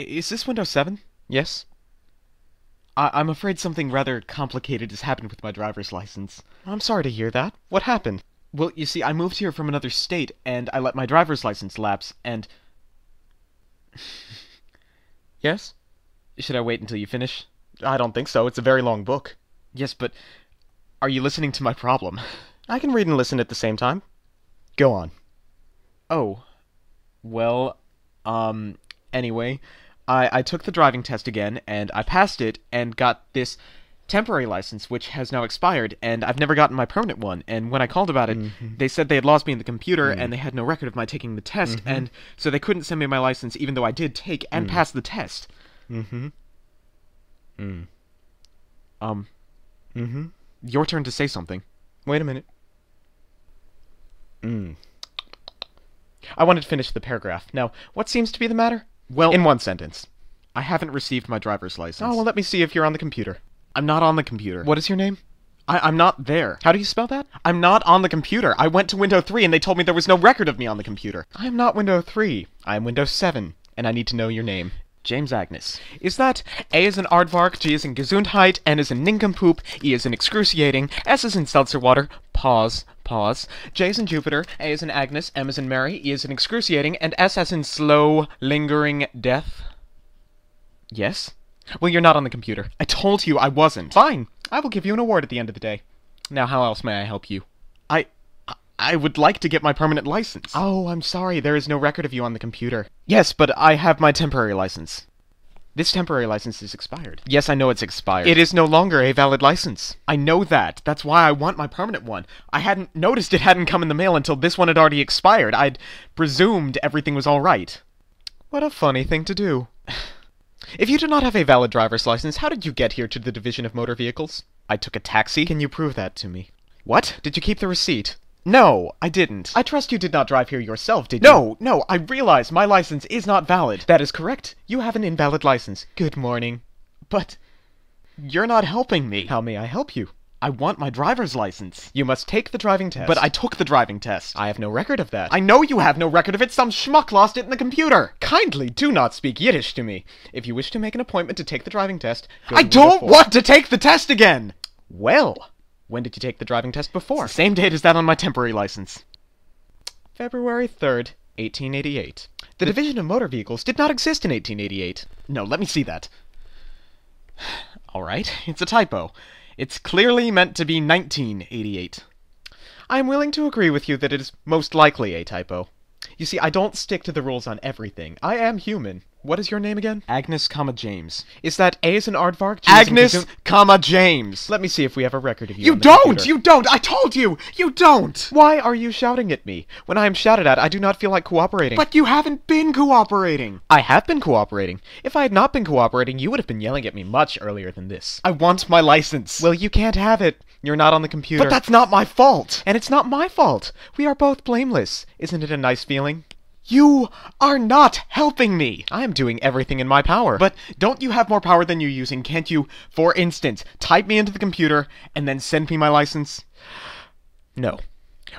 Is this Windows 7? Yes? I'm afraid something rather complicated has happened with my driver's license. I'm sorry to hear that. What happened? Well, you see, I moved here from another state, and I let my driver's license lapse, and... Yes? Should I wait until you finish? I don't think so. It's a very long book. Yes, but... Are you listening to my problem? I can read and listen at the same time. Go on. Oh. Well, anyway, I took the driving test again, and I passed it, and got this temporary license, which has now expired, and I've never gotten my permanent one, and when I called about it, they said they had lost me in the computer, and they had no record of my taking the test, and so they couldn't send me my license even though I did take and pass the test. Your turn to say something. Wait a minute. I wanted to finish the paragraph. Now, what seems to be the matter? Well, in one sentence. I haven't received my driver's license. Oh, well, let me see if you're on the computer. I'm not on the computer. What is your name? I'm not there. How do you spell that? I'm not on the computer. I went to Windows 3 and they told me there was no record of me on the computer. I am not Windows 3. I am Windows 7. And I need to know your name. James Agnes. Is that A is in Aardvark, G is in Gesundheit, N is in Nincompoop, E is in Excruciating, S is in Seltzerwater, pause, J is in Jupiter, A is in Agnes, M is in Mary, E is in Excruciating, and S as in Slow, Lingering Death? Yes? Well, you're not on the computer. I told you I wasn't. Fine. I will give you an award at the end of the day. Now, how else may I help you? I would like to get my permanent license. Oh, I'm sorry. There is no record of you on the computer. Yes, but I have my temporary license. This temporary license is expired. Yes, I know it's expired. It is no longer a valid license. I know that. That's why I want my permanent one. I hadn't noticed it hadn't come in the mail until this one had already expired. I'd presumed everything was all right. What a funny thing to do. If you do not have a valid driver's license, how did you get here to the Division of Motor Vehicles? I took a taxi. Can you prove that to me? What? Did you keep the receipt? No, I didn't. I trust you did not drive here yourself, did you? No, I realize my license is not valid. That is correct. You have an invalid license. Good morning. But you're not helping me. How may I help you? I want my driver's license. You must take the driving test. But I took the driving test. I have no record of that. I know you have no record of it. Some schmuck lost it in the computer. Kindly do not speak Yiddish to me. If you wish to make an appointment to take the driving test... I don't want to take the test again! Well... When did you take the driving test before? It's the same date as that on my temporary license. February 3rd, 1888. The Division of Motor Vehicles did not exist in 1888. No, let me see that. Alright, it's a typo. It's clearly meant to be 1988. I am willing to agree with you that it is most likely a typo. You see, I don't stick to the rules on everything. I am human. What is your name again? Agnes, James. Is that A as in Aardvark? Agnes, James. Let me see if we have a record of you. You don't! I told you! You don't! Why are you shouting at me? When I am shouted at, I do not feel like cooperating. But you haven't been cooperating! I have been cooperating. If I had not been cooperating, you would have been yelling at me much earlier than this. I want my license. Well, you can't have it. You're not on the computer. But that's not my fault! And it's not my fault. We are both blameless. Isn't it a nice feeling? You are not helping me! I am doing everything in my power. But don't you have more power than you're using? Can't you, for instance, type me into the computer and then send me my license? No.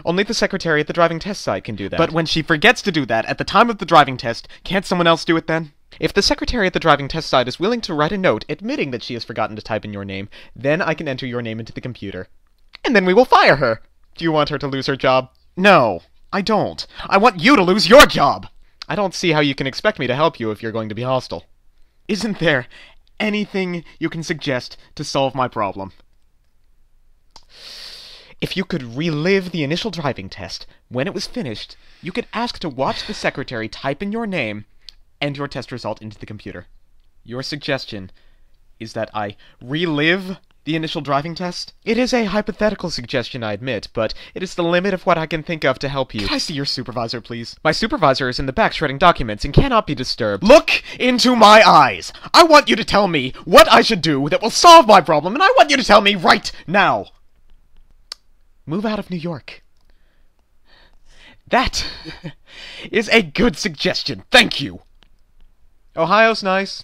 Only the secretary at the driving test site can do that. But when she forgets to do that at the time of the driving test, can't someone else do it then? If the secretary at the driving test site is willing to write a note admitting that she has forgotten to type in your name, then I can enter your name into the computer. And then we will fire her! Do you want her to lose her job? No. I don't. I want you to lose your job! I don't see how you can expect me to help you if you're going to be hostile. Isn't there anything you can suggest to solve my problem? If you could relive the initial driving test, when it was finished, you could ask to watch the secretary type in your name and your test result into the computer. Your suggestion is that I relive the initial driving test? It is a hypothetical suggestion, I admit, but it is the limit of what I can think of to help you. Can I see your supervisor, please? My supervisor is in the back shredding documents and cannot be disturbed. Look into my eyes! I want you to tell me what I should do that will solve my problem, and I want you to tell me right now! Move out of New York. That is a good suggestion. Thank you. Ohio's nice.